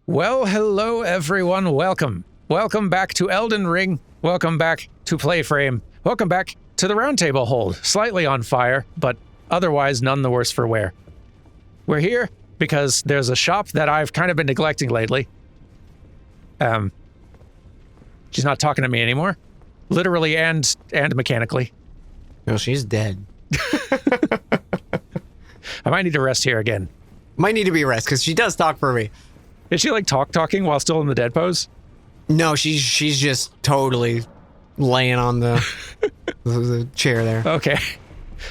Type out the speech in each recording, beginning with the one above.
Well, hello everyone, welcome. Welcome back to Elden Ring. Welcome back to PlayFrame. Welcome back to the Roundtable Hold. Slightly on fire, but otherwise none the worse for wear. We're here because there's a shop that I've kind of been neglecting lately. She's not talking to me anymore. Literally and mechanically. No, she's dead. I might need to rest here again. Might need to be rest, because she does talk for me. Is she like talking while still in the dead pose? No, she's just totally laying on the chair there. Okay.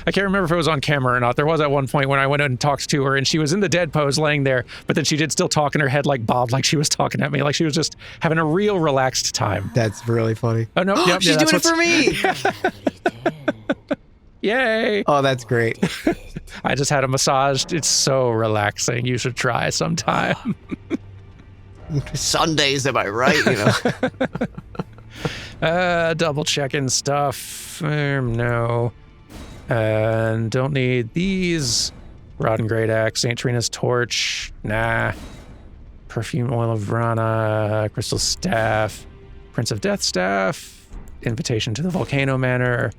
I can't remember if it was on camera or not. There was at one point when I went and talked to her and she was in the dead pose laying there, but then she did still talk in her head like bobbed, like she was talking at me, like she was just having a real relaxed time. That's really funny. Oh, no. Yep, she's doing it for me! Yay! Oh, that's great. I just had a massage. It's so relaxing. You should try sometime. Sundays, am I right? You know. Double checking stuff. No. Don't need these. Rod and Great Axe, St. Trina's Torch. Nah. Perfume Oil of Vrana, Crystal Staff, Prince of Death Staff, Invitation to the Volcano Manor.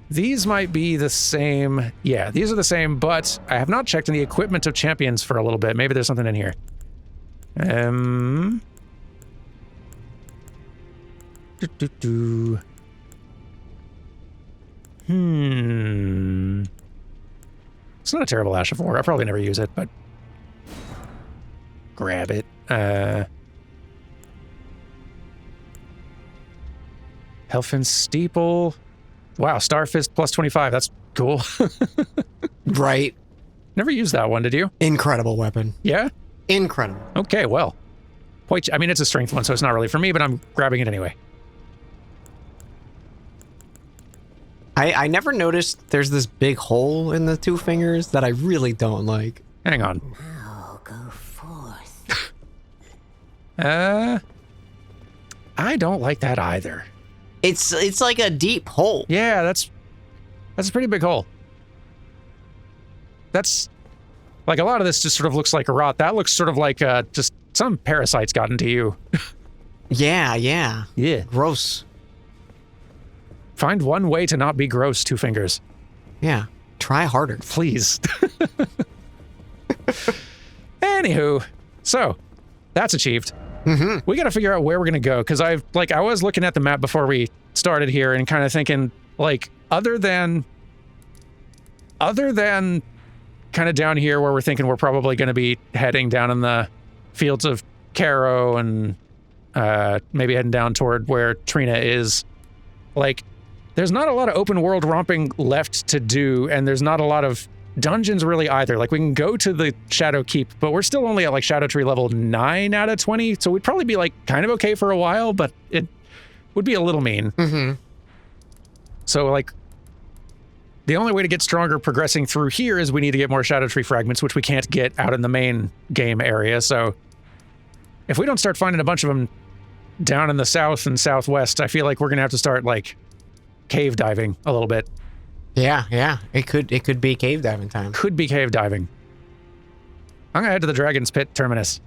These might be the same. Yeah, these are the same, but I have not checked in the equipment of champions for a little bit. Maybe there's something in here. It's not a terrible Ash of War. I'll probably never use it, but grab it. Helfin Steeple. Wow, Starfist plus 25. That's cool. Right. Never used that one, did you? Incredible weapon. Yeah? Incredible. Okay, well. I mean, it's a strength one, so it's not really for me, but I'm grabbing it anyway. I never noticed there's this big hole in the two fingers that I really don't like. Hang on. Now go forth. I don't like that either. It's like a deep hole. Yeah, that's a pretty big hole. That's like a lot of this just sort of looks like a rot. That looks sort of like just some parasites got into you. Yeah. Yeah. Gross. Find one way to not be gross, Two Fingers. Yeah. Try harder. Please. Anywho, so that's achieved. Mm-hmm. We got to figure out where we're going to go, because I was looking at the map before we started here and kind of thinking, like, other than kind of down here where we're thinking we're probably going to be heading down in the fields of Caro and maybe heading down toward where Trina is, like, there's not a lot of open world romping left to do, and there's not a lot of dungeons really either. Like, we can go to the Shadow Keep, but we're still only at like Shadow Tree level 9 out of 20, so we'd probably be like kind of okay for a while, but it would be a little mean. Mm-hmm. So like, the only way to get stronger progressing through here is we need to get more Shadow Tree fragments, which we can't get out in the main game area. So if we don't start finding a bunch of them down in the south and southwest, I feel like we're gonna have to start like cave diving a little bit. Yeah. It could be cave diving time. Could be cave diving. I'm gonna head to the Dragon's Pit Terminus.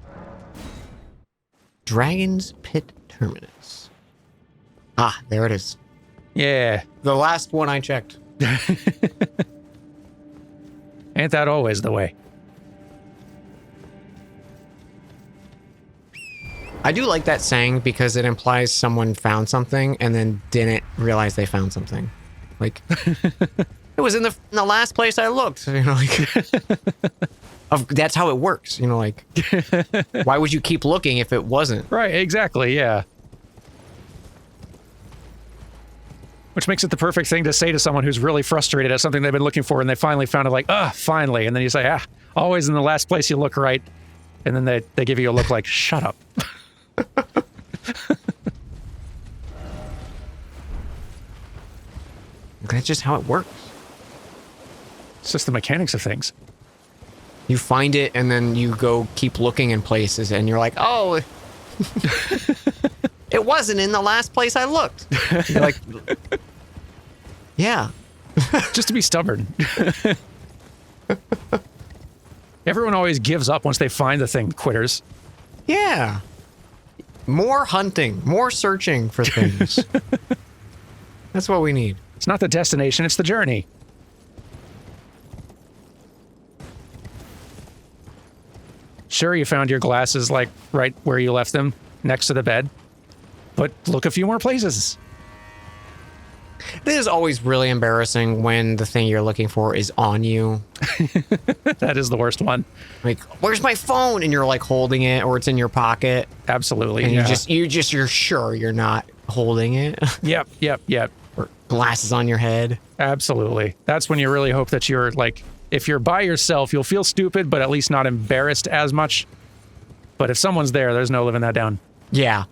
Dragon's Pit Terminus. Ah, there it is. Yeah. The last one I checked. Ain't that always the way? I do like that saying because it implies someone found something and then didn't realize they found something. Like, it was in the last place I looked. You know, like, that's how it works. You know, like, why would you keep looking if it wasn't? Right, exactly, yeah. Which makes it the perfect thing to say to someone who's really frustrated at something they've been looking for and they finally found it, like, finally. And then you say, always in the last place you look right. And then they give you a look like, shut up. That's just how it works. It's just the mechanics of things. You find it and then you go keep looking in places and you're like, oh, it wasn't in the last place I looked. You're like, yeah. Just to be stubborn. Everyone always gives up once they find the thing, quitters. Yeah. More hunting, more searching for things. That's what we need. It's not the destination, it's the journey. Sure, you found your glasses, like, right where you left them, next to the bed. But look a few more places. This is always really embarrassing when the thing you're looking for is on you. That is the worst one. Like, where's my phone? And you're like holding it, or it's in your pocket. Absolutely. And Yeah. you're sure you're not holding it. Yep. Or glasses on your head. Absolutely. That's when you really hope that you're, like, if you're by yourself, you'll feel stupid, but at least not embarrassed as much. But if someone's there, there's no living that down. Yeah.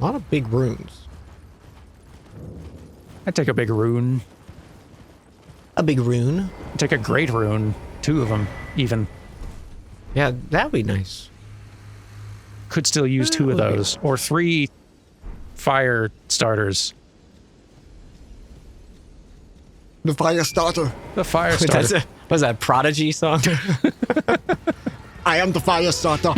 A lot of big rooms. I'd take a big rune. A big rune? I'd take a great rune. 2 of them, even. Yeah, that'd be nice. Could still use 2 of those. Or 3 fire starters. The fire starter. The fire starter. Was that a Prodigy song? I am the fire starter.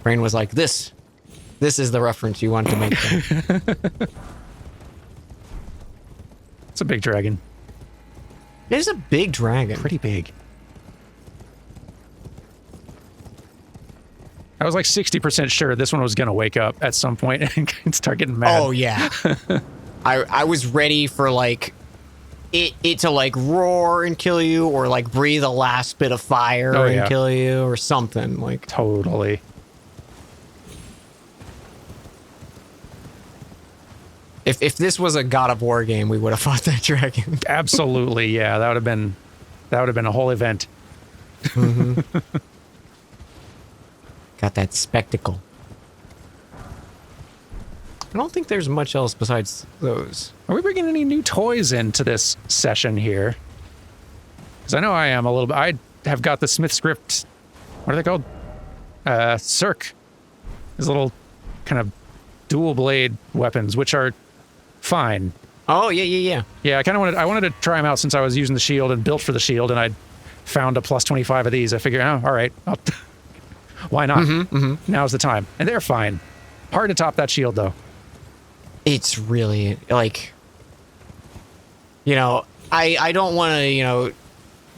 Brain was like, this is the reference you want to make. It's a big dragon. It is a big dragon. Pretty big. I was like 60% sure this one was going to wake up at some point and start getting mad. Oh, yeah. I was ready for, like, it to, like, roar and kill you, or, like, breathe a last bit of fire and kill you, or something. Like, totally. If this was a God of War game, we would have fought that dragon. Absolutely, yeah. That would have been a whole event. Mm-hmm. Got that spectacle. I don't think there's much else besides those. Are we bringing any new toys into this session here? Because I know I am a little bit. I have got the Smith script. What are they called? Cirque. These little kind of dual blade weapons, which are fine. Oh, yeah. Yeah, I wanted to try them out since I was using the shield and built for the shield, and I'd found a plus 25 of these. I figured, oh, all right, why not? Now's the time. And they're fine. Hard to top that shield, though. It's really, like, you know, I don't want to, you know,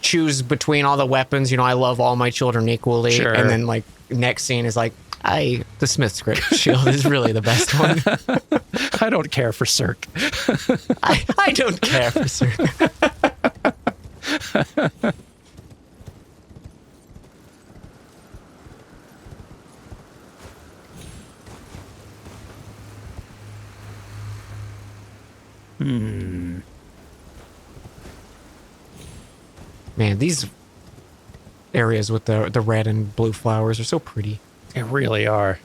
choose between all the weapons. You know, I love all my children equally. Sure. And then, like, next scene is like, the Smith script shield is really the best one. I don't care for Cirque. I don't care for Cirque. Man, these areas with the red and blue flowers are so pretty. They really are.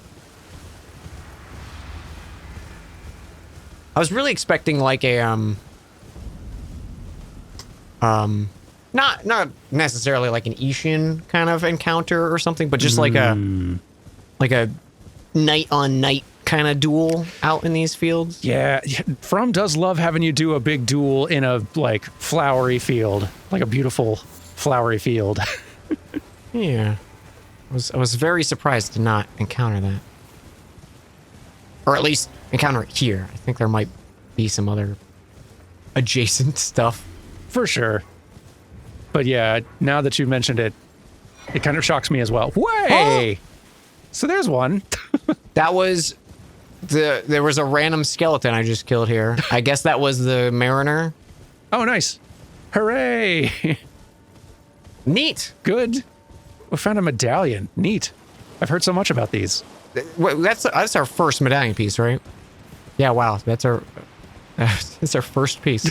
I was really expecting like a not necessarily like an Ishin kind of encounter or something, but just like a night on night kind of duel out in these fields. Yeah, From does love having you do a big duel in a, like, flowery field. Like a beautiful flowery field. Yeah. I was very surprised to not encounter that. Or at least encounter it here. I think there might be some other adjacent stuff. For sure. But yeah, now that you mentioned it, it kind of shocks me as well. Way! So there's one. That was there was a random skeleton I just killed here. I guess that was the Mariner. Oh, nice. Hooray! Neat. Good. We found a medallion. Neat. I've heard so much about these. Wait, that's our first medallion piece, right? Yeah, wow. That's our first piece.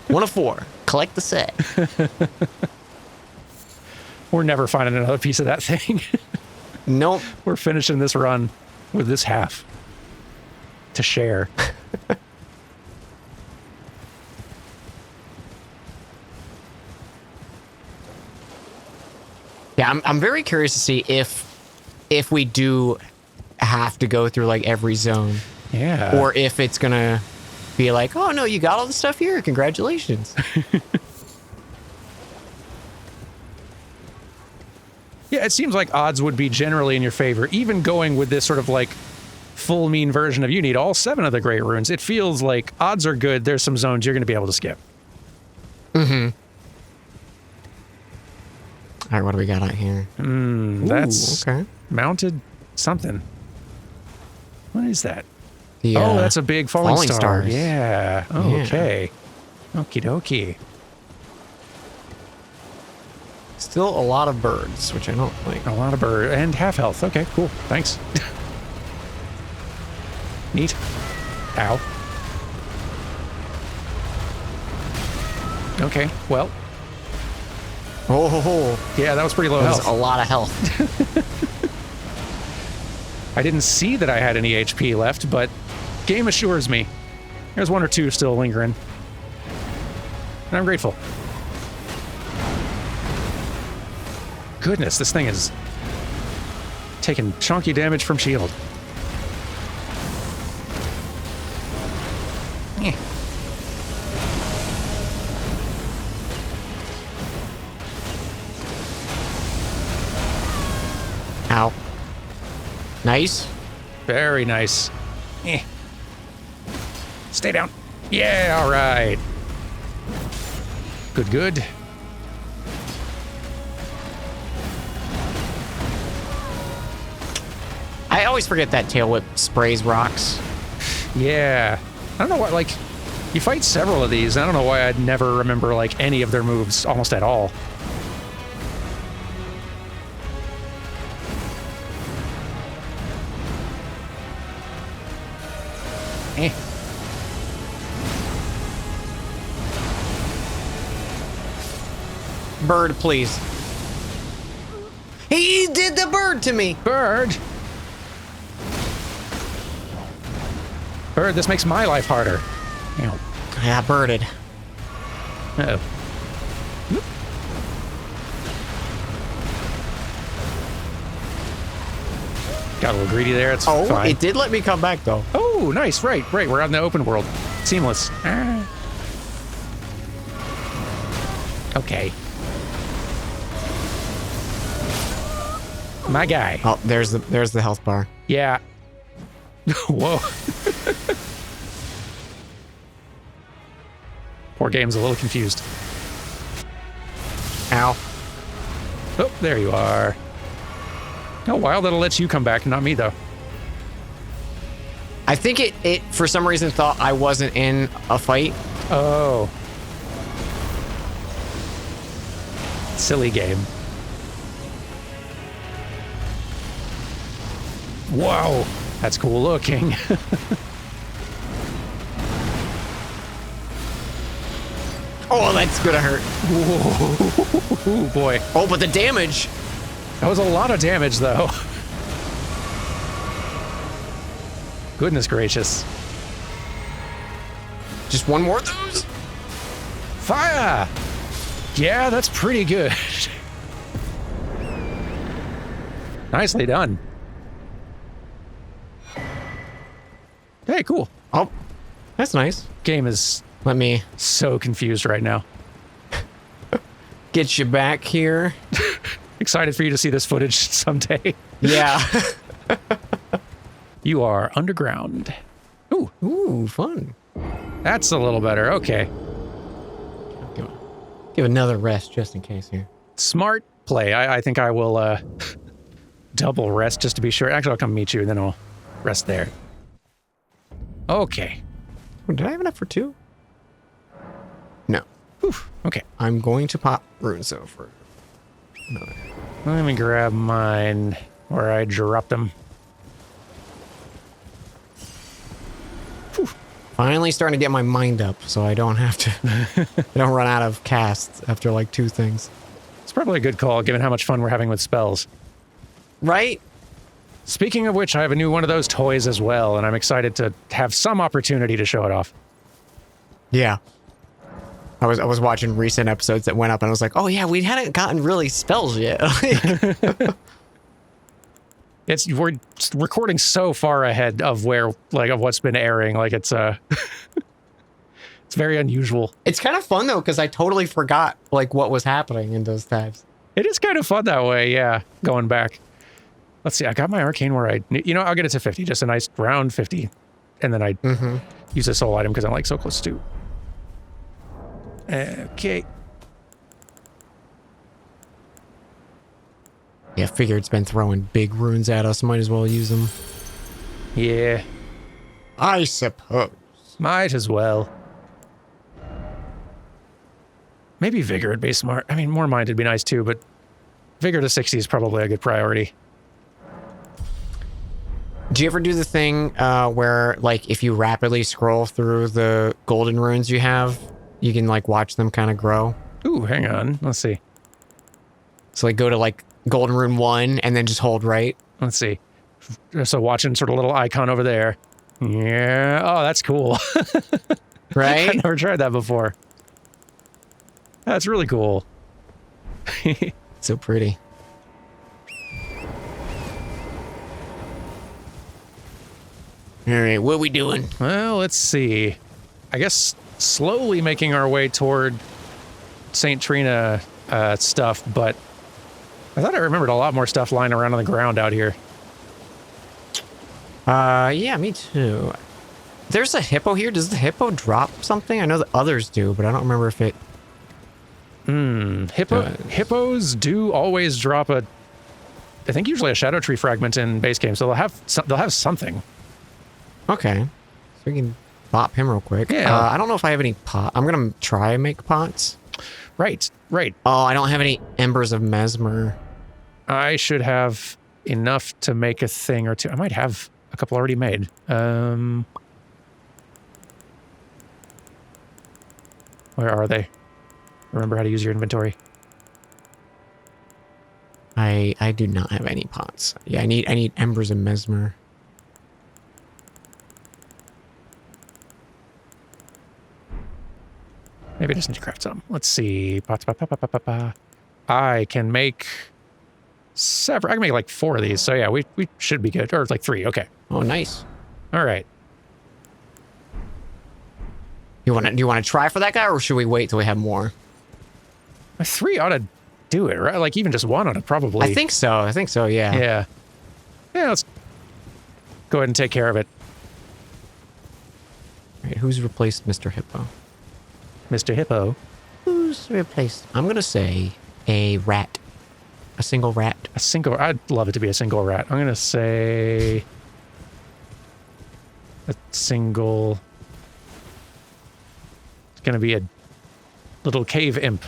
1 of 4. Collect the set. We're never finding another piece of that thing. Nope. We're finishing this run with this half to share. Yeah, I'm very curious to see if we do have to go through like every zone. Yeah. Or if it's gonna be like, oh no, you got all the stuff here. Congratulations. Yeah, it seems like odds would be generally in your favor, even going with this sort of like full mean version of you need all 7 of the great runes. It feels like odds are good. There's some zones you're going to be able to skip. Mm-hmm. All right, what do we got out here? That's okay. Mounted something. What is that? The, oh, that's a big falling star. stars. Yeah. Oh, Yeah. okay. Okie dokie. Still a lot of birds, which I don't like. A lot of bird and half health. Okay, cool. Thanks. Neat. Ow. Okay, well. Oh, Yeah, that was pretty low that was health. a lot of health. I didn't see that I had any HP left, but game assures me. There's 1 or 2 still lingering. And I'm grateful. Goodness, this thing is taking chunky damage from shield. Eh. Ow. Nice. Very nice. Eh. Stay down. Yeah, all right. Good, good. I always forget that tail whip sprays rocks. Yeah. I don't know what, like, you fight several of these. I don't know why I'd never remember, like, any of their moves almost at all. Eh. Bird, please. He did the bird to me. Bird! Bird, this makes my life harder. Ow. Yeah, birded. Uh-oh. Whoop. Got a little greedy there. It's Oh, fine. it did let me come back though. Oh, nice. Right. We're out in the open world. Seamless. Ah. Okay. My guy. Oh, there's the health bar. Yeah. Whoa. Poor game's a little confused. Ow. Oh, there you are. Oh, wow, that'll let you come back, not me, though. I think it for some reason thought I wasn't in a fight. Oh. Silly game. Whoa, that's cool looking. Oh, that's gonna hurt. Ooh, boy. Oh, but the damage. That was a lot of damage, though. Goodness gracious. Just one more of those? Fire! Yeah, that's pretty good. Nicely done. Hey, cool. Oh, that's nice. Game is Let me so confused right now. get you back here. Excited for you to see this footage someday. Yeah. You are underground. Ooh, Ooh, fun. that's a little better. Okay. Give another rest just in case here. Smart play. I think I will double rest just to be sure. Actually, I'll come meet you and then I'll rest there. Okay. Oh, did I have enough for 2? No. Whew. Okay. I'm going to pop rune so for another. Let me grab mine where I dropped them. Finally starting to get my mind up so I don't have to I don't run out of casts after like 2 things. It's probably a good call given how much fun we're having with spells. Right? Speaking of which, I have a new one of those toys as well, and I'm excited to have some opportunity to show it off. Yeah. I was watching recent episodes that went up and I was like, oh yeah, we hadn't gotten really spells yet. We're recording so far ahead of of what's been airing. Like it's it's very unusual. It's kind of fun though, because I totally forgot like what was happening in those times. It is kind of fun that way, yeah, going back. Let's see, I got my arcane where I'll get it to 50, just a nice round 50. And then I use a soul item because I'm like so close to. Okay. Yeah, figure it's been throwing big runes at us. Might as well use them. Yeah. I suppose. Might as well. Maybe Vigor would be smart. I mean, more mind would be nice too, but Vigor to 60 is probably a good priority. Do you ever do the thing where, like, if you rapidly scroll through the golden runes you have, you can, like, watch them kind of grow? Ooh, hang on. Let's see. So, like, go to, like, golden rune 1 and then just hold right. Let's see. So watching sort of little icon over there. Yeah. Oh, that's cool. Right? I've never tried that before. That's really cool. So pretty. All right, what are we doing? Well, let's see. I guess slowly making our way toward St. Trina stuff, but I thought I remembered a lot more stuff lying around on the ground out here. Yeah, me too. There's a hippo here. Does the hippo drop something? I know the others do, but I don't remember if it... Hippos do always drop I think usually a shadow tree fragment in base game, so they'll have something. Okay. So we can bop him real quick. Yeah. I don't know if I have any pot. I'm going to try and make pots. Right. Oh, I don't have any embers of mesmer. I should have enough to make a thing or two. I might have a couple already made. Where are they? Remember how to use your inventory. I do not have any pots. Yeah, I need embers of mesmer. Maybe I just need to craft some. Let's see. I can make several. I can make like 4 of these. So yeah, we should be good. Or like 3. Okay. Oh, nice. All right. Do you want to try for that guy, or should we wait till we have more? 3 ought to do it, right? Like even just 1 ought to probably. I think so. Yeah. Yeah. Yeah. Let's go ahead and take care of it. All right, who's replaced Mr. Hippo? Mr. Hippo. Who's replaced? I'm gonna say a rat. A single rat. I'd love it to be a single rat. I'm gonna say a single. It's gonna be a little cave imp.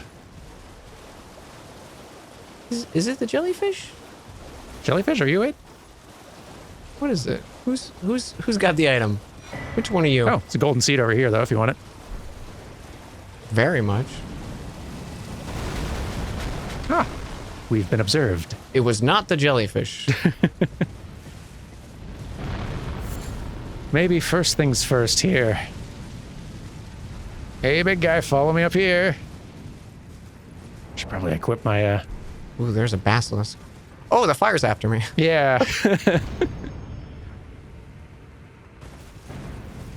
Is it the jellyfish? Jellyfish? Are you it? What is it? Who's got the item? Which one are you? Oh, it's a golden seed over here, though, if you want it. Very much. Ah, we've been observed. It was not the jellyfish. Maybe first things first here. Hey, big guy, follow me up here. Should probably equip my, Ooh, there's a basilisk. Oh, the fire's after me. Yeah.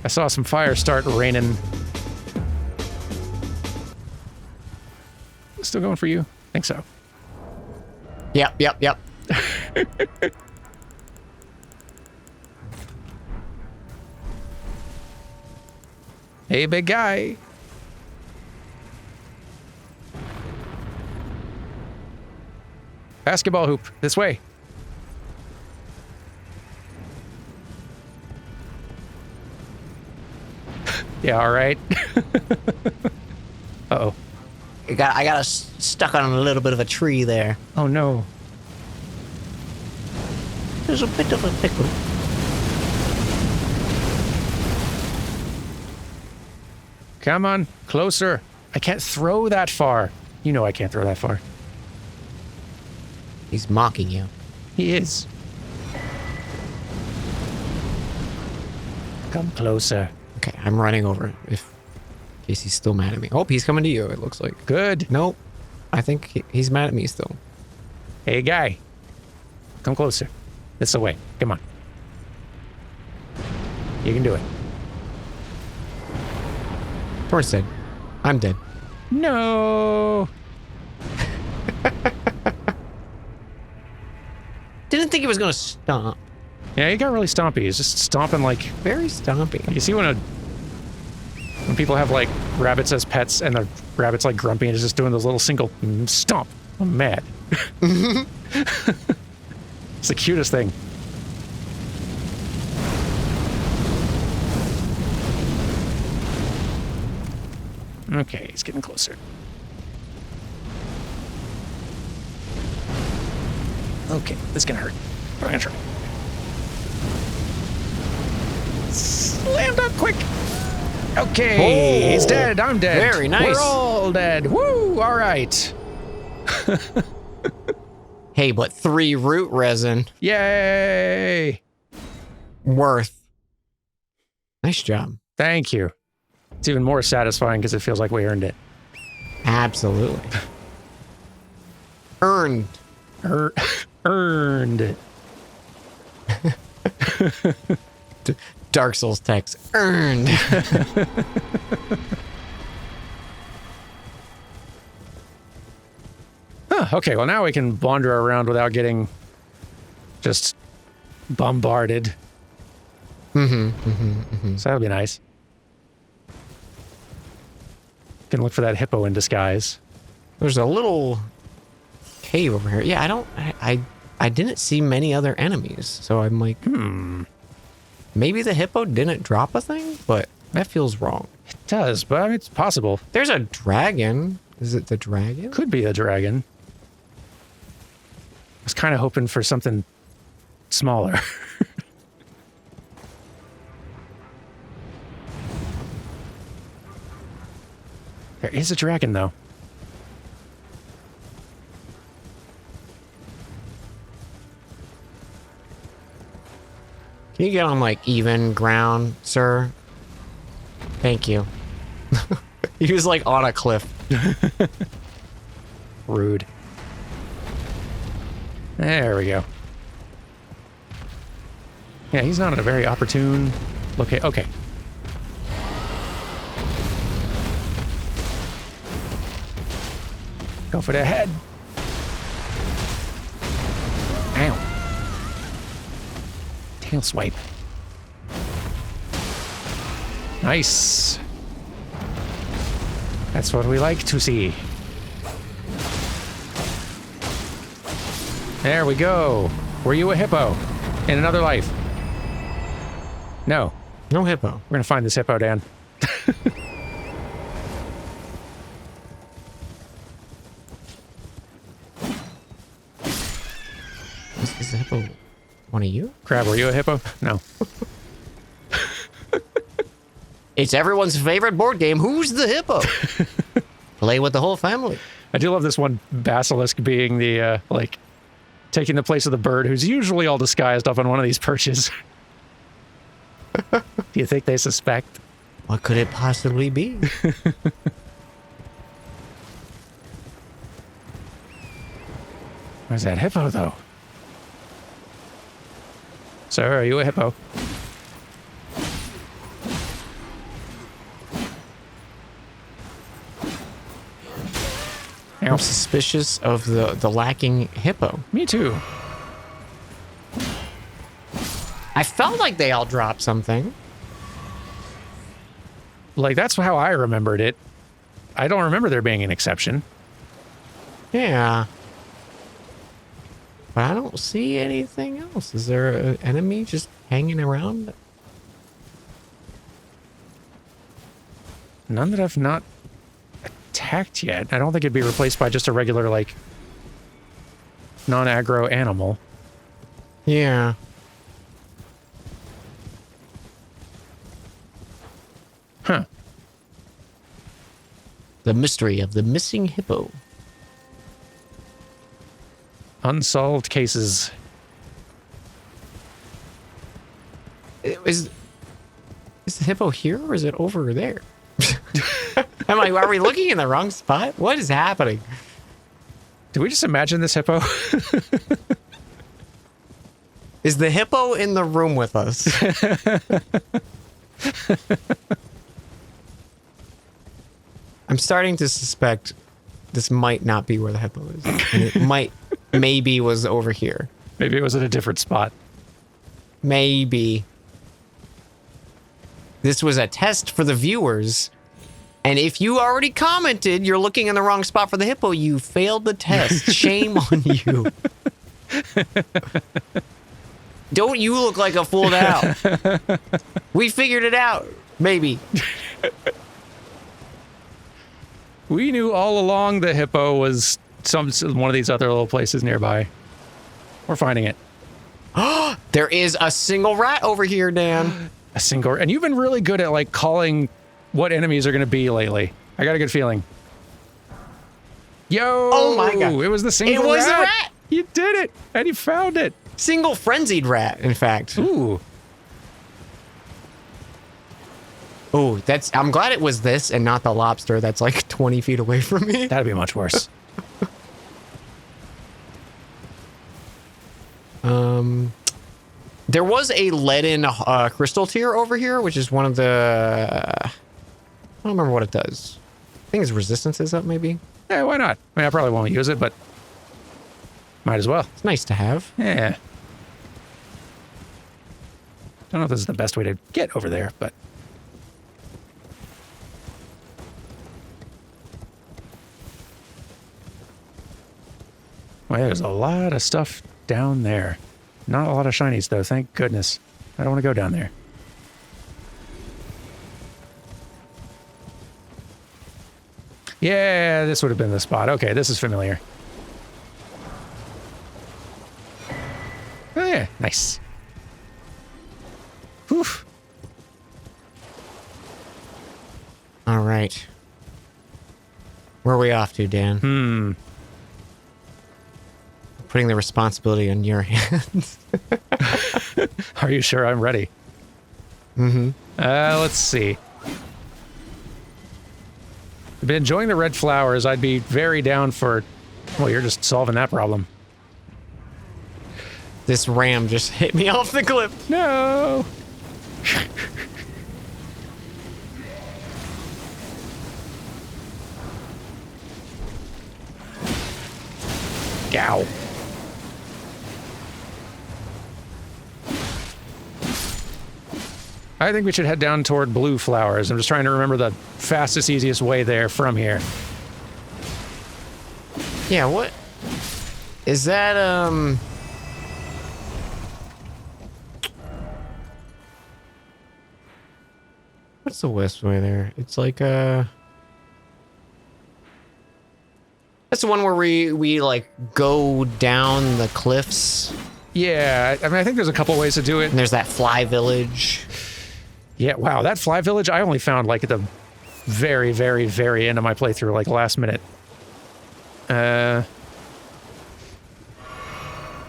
I saw some fire start raining. Still going for you? Think so. Yep. Hey, big guy. Basketball hoop, this way. Yeah, all right. Uh-oh. I got us stuck on a little bit of a tree there. Oh, no. There's a bit of a pickle. Come on, closer. I can't throw that far. You know I can't throw that far. He's mocking you. He is. Come closer. Okay, I'm running over in case he's still mad at me. Oh, he's coming to you, it looks like. Good. Nope. I think he's mad at me still. Hey, guy. Come closer. This way. Come on. You can do it. Torrance dead. I'm dead. No. was gonna stomp. Yeah, he got really stompy. He's just stomping like... Very stompy. You see when people have like rabbits as pets and the rabbit's like grumpy and is just doing those little single stomp. I'm mad. It's the cutest thing. Okay, he's getting closer. Okay, this is gonna hurt. I'm gonna try. Slammed up quick. Okay, he's dead. I'm dead. Very nice. We're all dead. Woo! All right. Hey, but 3 root resin. Yay! Worth. Nice job. Thank you. It's even more satisfying because it feels like we earned it. Absolutely. Earned. Earned it. Dark Souls text. Earned. Okay, well now we can wander around without getting just bombarded. So that'll be nice. Can look for that hippo in disguise. There's a little cave over here. Yeah, I didn't see many other enemies, so I'm like, maybe the hippo didn't drop a thing, but that feels wrong. It does, but I mean, it's possible. There's a dragon. Is it the dragon? Could be a dragon. I was kind of hoping for something smaller. There is a dragon, though. Can you get on like even ground, sir? Thank you. He was like on a cliff. Rude. There we go. Yeah, he's not at a very opportune location. Okay. Go for the head. Ow. Tail swipe. Nice. That's what we like to see. There we go. Were you a hippo in another life? No. No hippo. We're gonna find this hippo, Dan. Is the hippo one of you? Crab, were you a hippo? No. It's everyone's favorite board game. Who's the hippo? Play with the whole family. I do love this one basilisk being the, like, taking the place of the bird who's usually all disguised up on one of these perches. Do you think they suspect? What could it possibly be? Where's that hippo, though? Sir, are you a hippo? I'm suspicious of the lacking hippo. Me too. I felt like they all dropped something. Like, that's how I remembered it. I don't remember there being an exception. Yeah. But I don't see anything else. Is there an enemy just hanging around? None that I've not attacked yet. I don't think it'd be replaced by just a regular, like, non-aggro animal. Yeah. Huh. The mystery of the missing hippo. Unsolved cases. Is the hippo here or is it over there? Are we looking in the wrong spot? What is happening? Did we just imagine this hippo? Is the hippo in the room with us? I'm starting to suspect this might not be where the hippo is. And it maybe was over here. Maybe it was at a different spot. Maybe. This was a test for the viewers. And if you already commented you're looking in the wrong spot for the hippo, you failed the test. Shame on you. Don't you look like a fool now. We figured it out. Maybe. We knew all along the hippo was one of these other little places nearby. We're finding it. There is a single rat over here, Dan. A single, and you've been really good at like calling what enemies are going to be lately. I got a good feeling. Yo! Oh my God. It was the single rat. It was the rat. You did it, and you found it. Single frenzied rat, in fact. Ooh. Oh, I'm glad it was this and not the lobster that's like 20 feet away from me. That'd be much worse. There was a leaden crystal tier over here, which is one of the... I don't remember what it does. I think its resistance is up, maybe? Yeah, why not? I mean, I probably won't use it, but might as well. It's nice to have. Yeah. Don't know if this is the best way to get over there, but... Well, there's a lot of stuff down there. Not a lot of shinies, though, thank goodness. I don't want to go down there. Yeah, this would have been the spot. Okay, this is familiar. Oh, yeah, nice. Whew. All right. Where are we off to, Dan? Putting the responsibility in your hands. Are you sure I'm ready? Mm-hmm. Let's see. I've been enjoying the red flowers. I'd be very down for... Well, you're just solving that problem. This ram just hit me off the cliff. No! Ow. I think we should head down toward blue flowers. I'm just trying to remember the fastest, easiest way there from here. Yeah, what? Is that, what's the west way there? It's like, that's the one where we like, go down the cliffs. Yeah, I mean, I think there's a couple ways to do it. And there's that fly village. Yeah, wow, that fly village I only found like at the very, very, very end of my playthrough, like last minute. I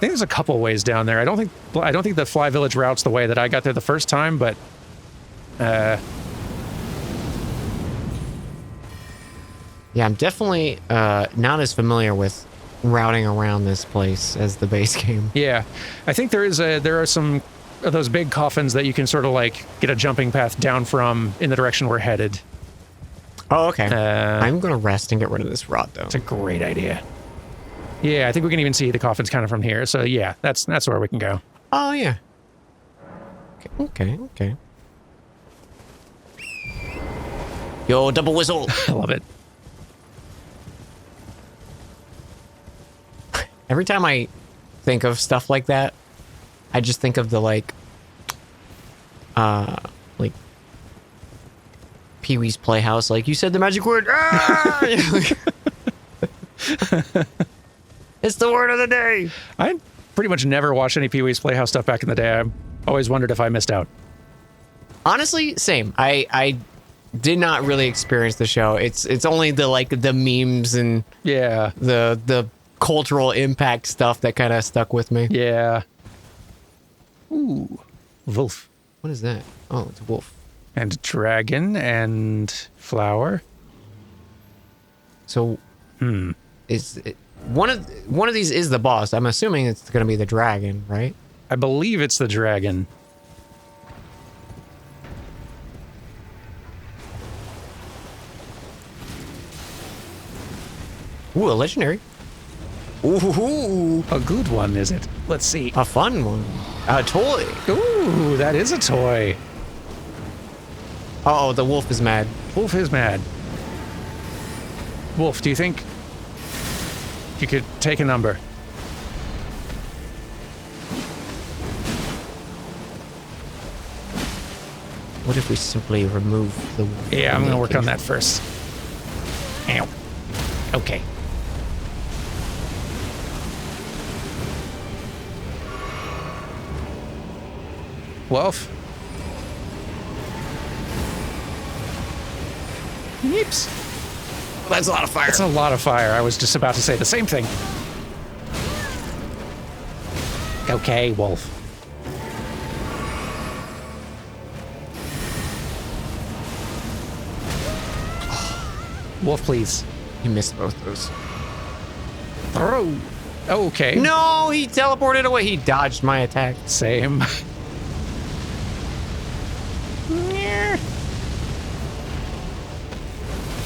think there's a couple ways down there. I don't think the fly village route's the way that I got there the first time, but yeah, I'm definitely not as familiar with routing around this place as the base game. yeah, I think there are some of those big coffins that you can sort of like get a jumping path down from in the direction we're headed. Oh, okay. I'm gonna rest and get rid of this rod, though. It's a great idea. Yeah, I think we can even see the coffins kind of from here. So yeah, that's where we can go. Oh yeah. Okay. Yo, double whistle. I love it. Every time I think of stuff like that, I just think of the like Pee-wee's Playhouse. Like, you said the magic word. Ah! It's the word of the day. I pretty much never watched any Pee-wee's Playhouse stuff back in the day. I always wondered if I missed out. Honestly, same. I did not really experience the show. It's only the memes and Yeah. the cultural impact stuff that kind of stuck with me. Yeah. Ooh. Wolf. What is that? Oh, it's a wolf. And dragon and flower. So, is it, one of these is the boss. I'm assuming it's going to be the dragon, right? I believe it's the dragon. Ooh, a legendary. Ooh, A good one, is it? Let's see. a fun one. A toy. Ooh, that is a toy. Uh oh, the wolf is mad. Wolf is mad. Wolf, do you think you could take a number? What if we simply remove the wolf? Yeah, I'm gonna work on that first. Ow. Okay. Wolf. Yeeps. That's a lot of fire. That's a lot of fire. I was just about to say the same thing. Okay, wolf. Wolf, please. He missed both those. Throw. Okay. No, he teleported away. He dodged my attack. Same.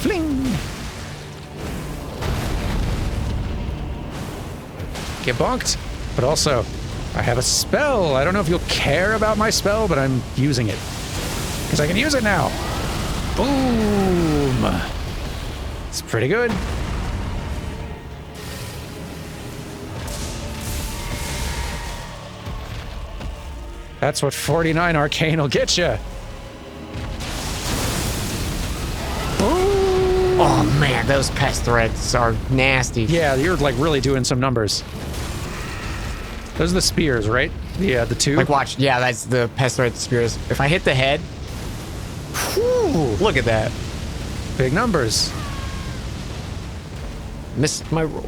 Fling. Get bonked. But also, I have a spell. I don't know if you'll care about my spell, but I'm using it. Because I can use it now. Boom. It's pretty good. That's what 49 Arcane will get you. Oh man, those pest threads are nasty. Yeah, you're like really doing some numbers. Those are the spears, right? The two. Like watch, yeah, that's the pest thread spears. If I hit the head, whew, look at that. Big numbers. Missed my roll.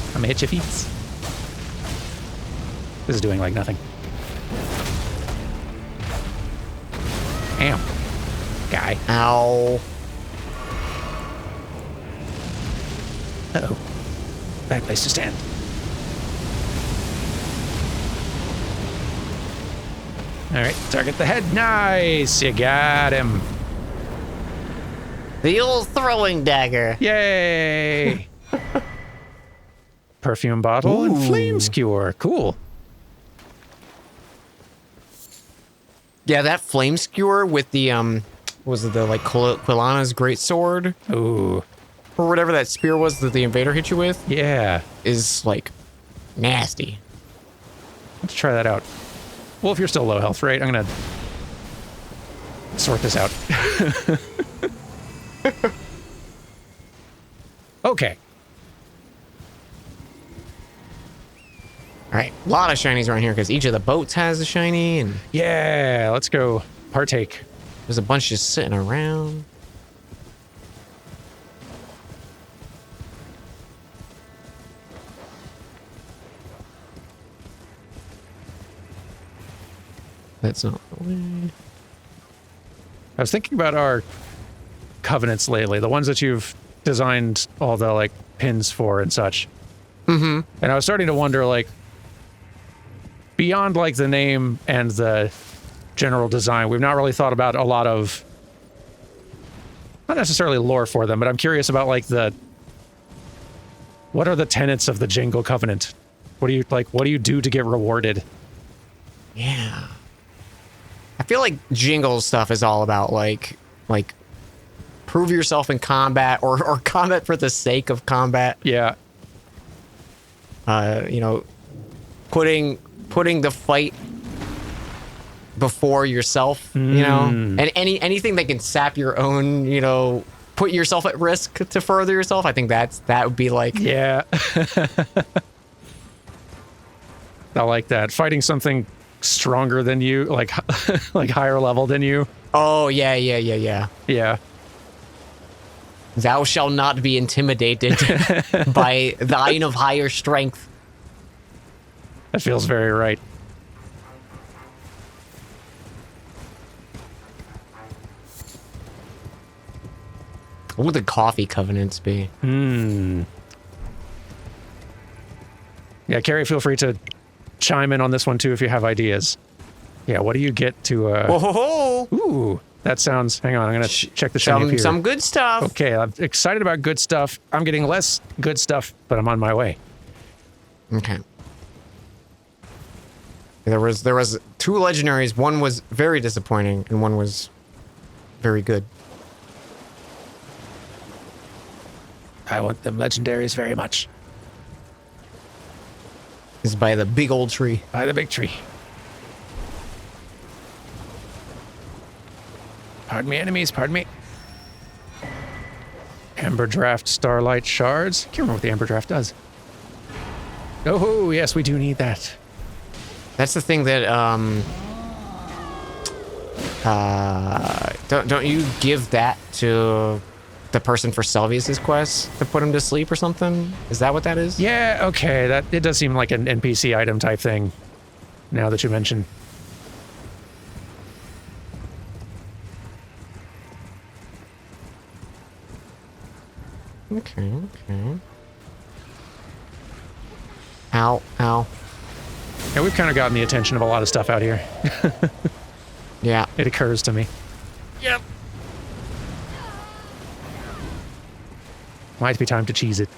I'm gonna hit your feet. This is doing like nothing. Damn. Guy. Ow. Uh-oh. Bad place to stand. Alright, target the head. Nice! You got him. The old throwing dagger. Yay! Perfume bottle and flame skewer. Cool. Yeah, that flame skewer with the what was it, the like Quilana's great sword Ooh. or whatever that spear was that the invader hit you with Yeah. is like nasty. Let's try that out. Wolf, you're still low health, right? I'm gonna sort this out. Okay. All right, a lot of shinies around here because each of the boats has a shiny, and Yeah, let's go partake. there's a bunch just sitting around. That's not the way. I was thinking about our covenants lately, the ones that you've designed all the like pins for and such. Mm-hmm. And I was starting to wonder, like, beyond like the name and the general design, we've not really thought about a lot of, not necessarily lore for them, but I'm curious about like what are the tenets of the Jingle Covenant? What do you do to get rewarded? Yeah. I feel like Jingle stuff is all about like prove yourself in combat or combat for the sake of combat. Yeah. You know, putting the fight before yourself, you know, and anything that can sap your own, you know, put yourself at risk to further yourself. I think that would be like, Yeah. I like that. Fighting something stronger than you, like like higher level than you. oh yeah. Yeah. Thou shalt not be intimidated by thine of higher strength. That feels very right. What would the coffee covenants be? Yeah, Carrie, feel free to chime in on this one too if you have ideas. Yeah, what do you get to Oh, Ooh, That sounds... Hang on, I'm going to check the shiny up here. Some good stuff. Okay, I'm excited about good stuff. I'm getting less good stuff, but I'm on my way. Okay. There was 2 legendaries. One was very disappointing, and one was very good. I want them legendaries very much. Is by the big old tree. By the big tree. Pardon me, enemies, pardon me. Amber Draft Starlight Shards. I can't remember what the Amber Draft does. Oh, yes, we do need that. That's the thing that, don't you give that to the person for Selvius's quest to put him to sleep or something? Is that what that is? Yeah, okay, it does seem like an NPC item type thing, now that you mention. Okay, okay. Ow, ow. Yeah, we've kind of gotten the attention of a lot of stuff out here. Yeah. It occurs to me. Yep. Might be time to cheese it.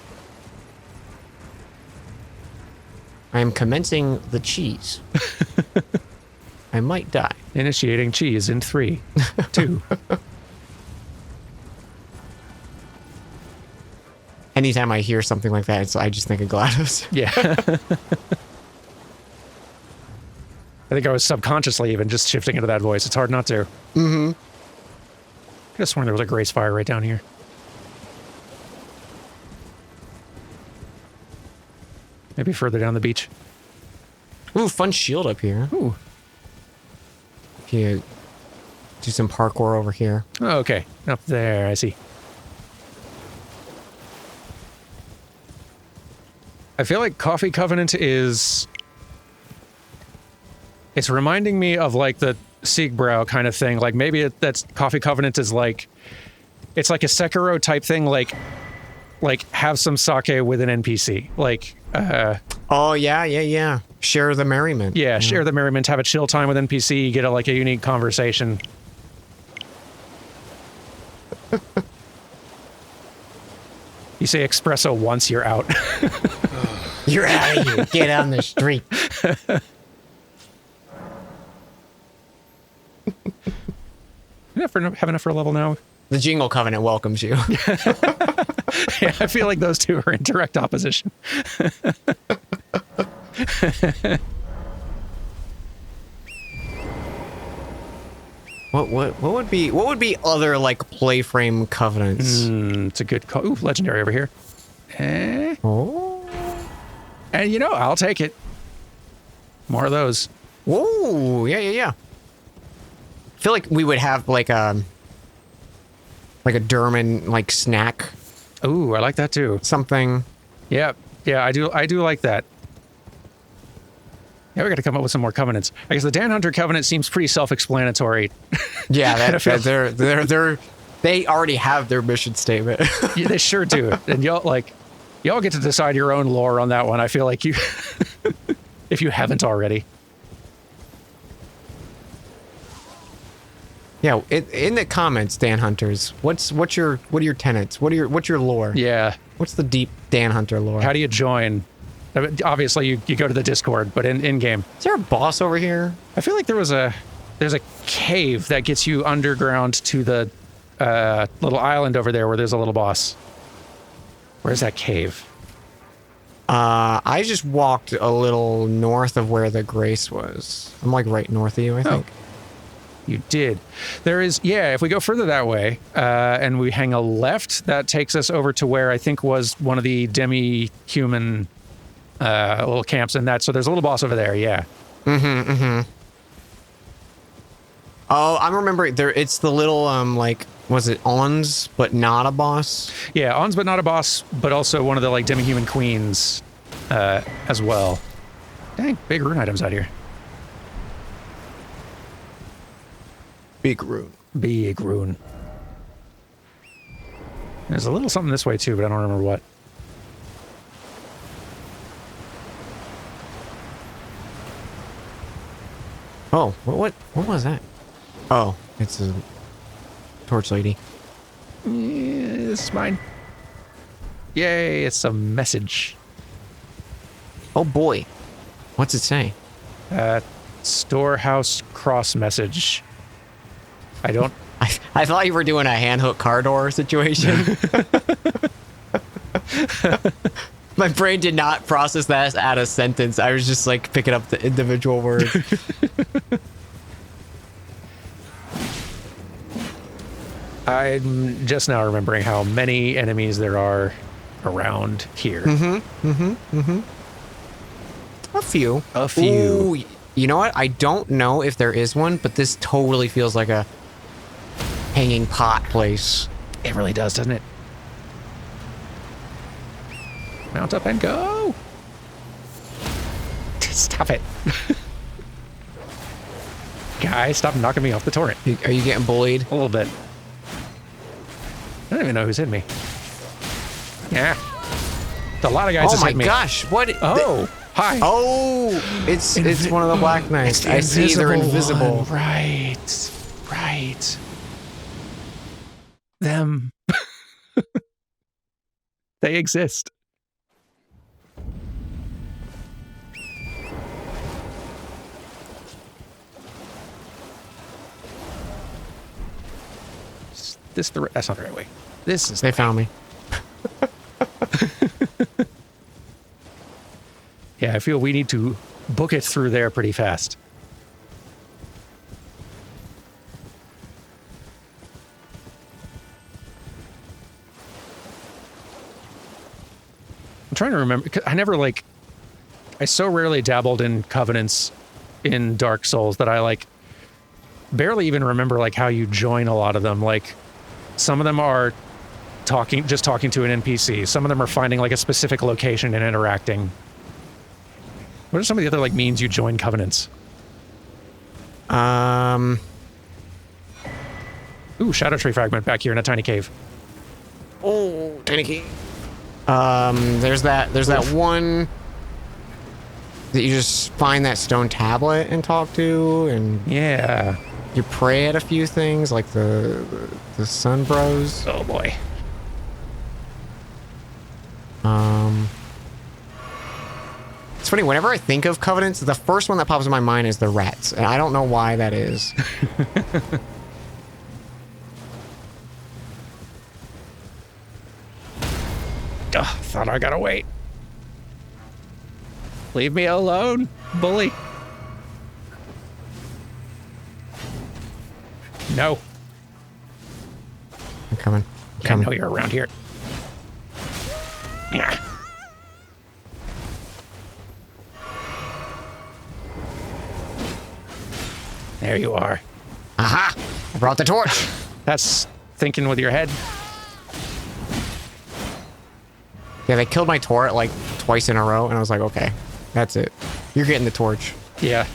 I am commencing the cheese. I might die. Initiating cheese in 3, 2. Anytime I hear something like that, I just think of GLaDOS. Yeah. I think I was subconsciously even just shifting into that voice. It's hard not to. Mm-hmm. I could have sworn there was a Grace Fire right down here. Maybe further down the beach. Ooh, fun shield up here. Ooh. If you do some parkour over here. Oh, okay. Up there, I see. I feel like Coffee Covenant is... It's reminding me of like the Siegbrow kind of thing. Like maybe that's Coffee Covenant is like... It's like a Sekiro type thing, like have some sake with an NPC. Like... Oh, yeah. Share the merriment. Yeah, share the merriment, have a chill time with NPC, get a unique conversation. You say espresso once, you're out. You're out of here. Get on the street. Have enough for a level now? The Jingle Covenant welcomes you. Yeah, I feel like those two are in direct opposition. What would be other like PlayFrame covenants? It's a good call. Ooh, legendary over here. Oh. And I'll take it. More of those. Whoa, yeah. I feel like we would have like a Durman snack. Ooh, I like that too. Something. Yeah, I do like that. Yeah, we got to come up with some more covenants. I guess the Dan Hunter covenant seems pretty self-explanatory. Yeah, they already have their mission statement. Yeah, they sure do. And y'all get to decide your own lore on that one. I feel like you, if you haven't already. Yeah, in the comments, Dan Hunters, what are your tenets? What's your lore? Yeah. What's the deep Dan Hunter lore? How do you join? I mean, obviously, you go to the Discord, but in game. Is there a boss over here? I feel like there's a cave that gets you underground to the little island over there where there's a little boss. Where's that cave? I just walked a little north of where the Grace was. I'm like right north of you, I think. You did. There is, yeah, if we go further that way, and we hang a left, that takes us over to where I think was one of the demi-human little camps and that. So there's a little boss over there, yeah. Oh, I'm remembering there. It's the little, was it Ons, but not a boss? Yeah, Ons, but not a boss, but also one of the, demi-human queens as well. Dang, big rune items out here. Big rune. Big rune. There's a little something this way too, but I don't remember what. Oh, what was that? Oh, it's a torch lady. Yeah, this is mine. Yay, it's a message. Oh boy. What's it say? Storehouse cross message. I don't... I thought you were doing a hand hook car door situation. My brain did not process that as a sentence. I was just like picking up the individual words. I'm just now remembering how many enemies there are around here. A few. A few. Ooh, you know what? I don't know if there is one, but this totally feels like a hanging pot place. It really does, doesn't it? Mount up and go! Stop it. Guys, stop knocking me off the turret. Are you getting bullied? A little bit. I don't even know who's hit me. Yeah. A lot of guys just Oh my hit me. gosh! What? Oh, hi. Oh, it's one of the Black Knights. I see they're invisible. One. Right. Them. They exist. That's not the right way. This is... They found me. Yeah, I feel we need to book it through there pretty fast. I'm trying to remember, 'cause I so rarely dabbled in covenants in Dark Souls that I barely even remember how you join a lot of them. Some of them are just talking to an NPC. Some of them are finding a specific location and interacting. What are some of the other means you join covenants? Ooh, shadow tree fragment back here in a tiny cave. Oh, tiny cave. There's that one that you just find that stone tablet and talk to, and Yeah. you pray at a few things like the Sun Bros. Oh boy. It's funny, whenever I think of covenants, the first one that pops in my mind is the rats, and I don't know why that is. Ugh, thought I gotta wait. Leave me alone, bully. No. I'm coming. I know you're around here. Yeah. There you are. Aha! I brought the torch. That's thinking with your head. Yeah, they killed my turret twice in a row, and I was like, okay, that's it. You're getting the torch. Yeah.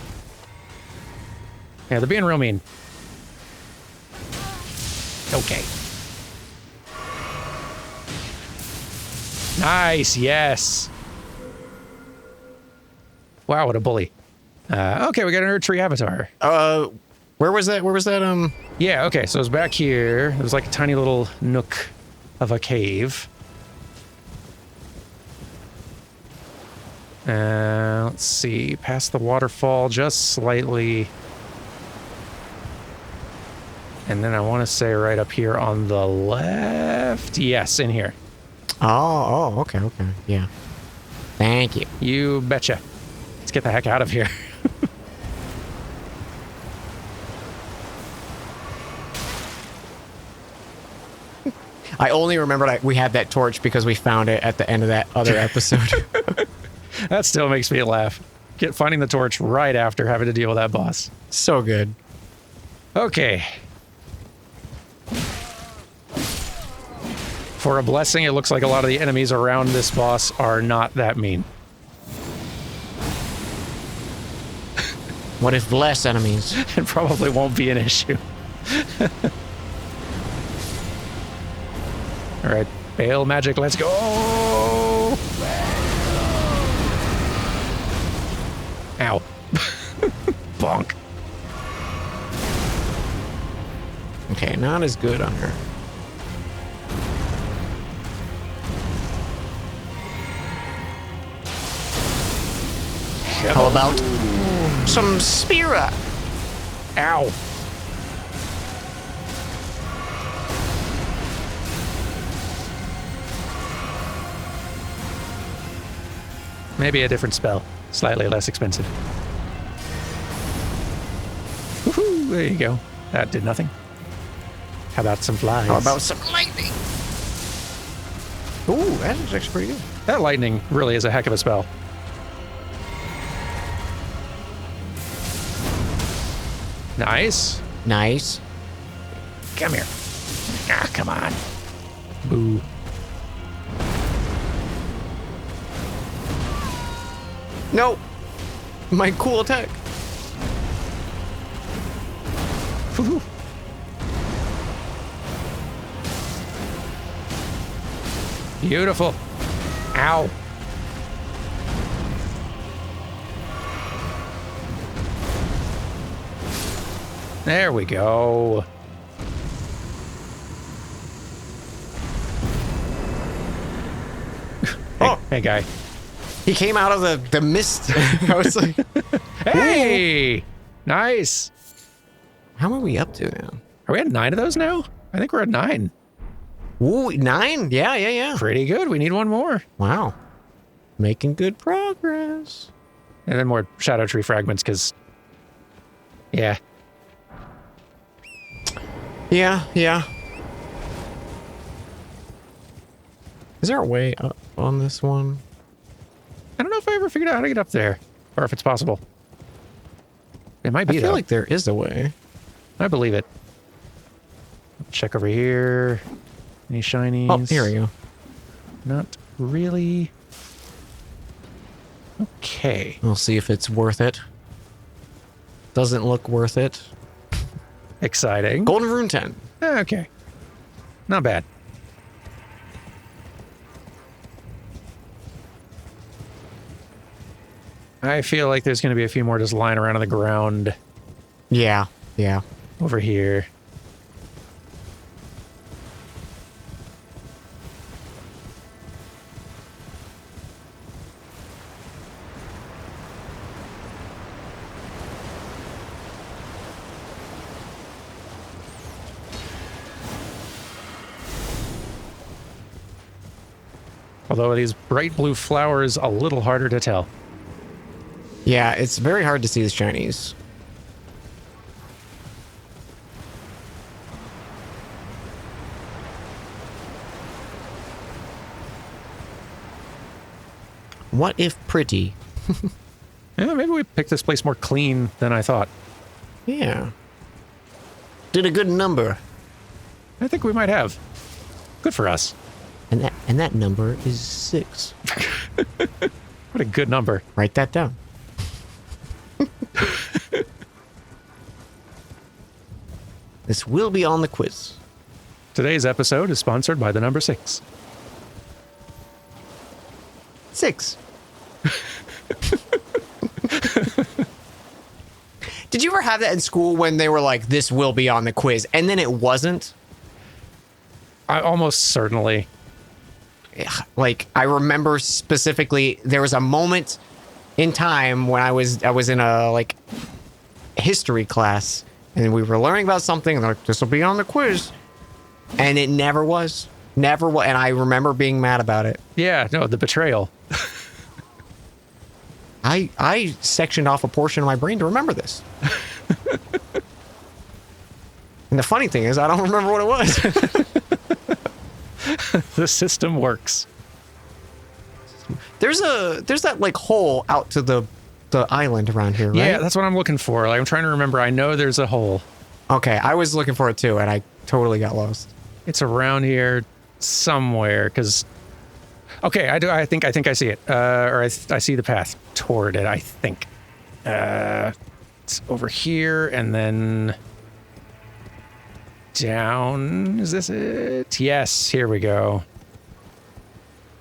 Yeah, they're being real mean. Okay. Nice, yes. Wow, what a bully. Okay, we got another tree avatar. Where was that? Yeah, okay, so it's back here. It was a tiny little nook of a cave. Let's see, past the waterfall just slightly. And then I want to say right up here on the left. Yes, in here. Oh, okay, yeah. Thank you. You betcha. Let's get the heck out of here. I only remembered we had that torch because we found it at the end of that other episode. That still makes me laugh. Finding the torch right after having to deal with that boss. So good. Okay. For a blessing, it looks like a lot of the enemies around this boss are not that mean. What if less enemies? It probably won't be an issue. All right, Bale Magic, let's go! Ow. Bonk. Okay, not as good on her. How about some Spira? Ow. Maybe a different spell. Slightly less expensive. Woohoo! There you go. That did nothing. How about some flies? How about some lightning? Ooh, that is actually pretty good. That lightning really is a heck of a spell. Nice. Nice. Come here. Ah, come on. Boo. No. My cool attack. Woohoo. Beautiful. Ow. There we go. Oh. Hey, guy. He came out of the mist. I was like, Hey! Nice. how are we up to now? Are we at 9 of those now? I think we're at 9. Ooh, 9? Yeah. Pretty good. We need one more. Wow. Making good progress. And then more Shadow Tree fragments, because... Yeah. Yeah. Is there a way up on this one? I don't know if I ever figured out how to get up there. Or if it's possible. It might be, I feel though. like there is a way. I believe it. Check over here. Any shinies? Oh, here we go. Not really. Okay. We'll see if it's worth it. Doesn't look worth it. Exciting. Golden Rune 10. Okay. Not bad. I feel like there's going to be a few more just lying around on the ground Yeah. over here. Although these bright blue flowers, a little harder to tell. Yeah, it's very hard to see the shinies. What if pretty? Yeah, maybe we picked this place more clean than I thought. Yeah. Did a good number. I think we might have. Good for us. And that number is 6. What a good number. Write that down. This will be on the quiz. Today's episode is sponsored by the number 6. 6. Did you ever have that in school when they were like, this will be on the quiz, and then it wasn't? I almost certainly. Like, I remember specifically there was a moment in time when I was in a like history class, and we were learning about something, and they're like, this will be on the quiz, and it never was. And I remember being mad about it. Yeah, no, the betrayal. I sectioned off a portion of my brain to remember this. And the funny thing is, I don't remember what it was. The system works. There's that like hole out to the island around here, right? Yeah, that's what I'm looking for. Like, I'm trying to remember. I know there's a hole. Okay, I was looking for it too, and I totally got lost. It's around here somewhere, because... Okay, I think I see it. Or I see the path toward it, I think. It's over here, and then... down. Is this it? Yes, here we go.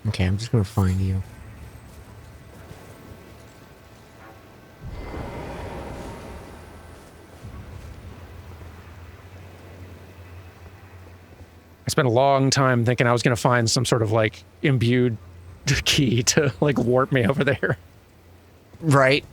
Okay, I'm just gonna find you. spent a long time thinking I was going to find some sort of like imbued key to like warp me over there. Right.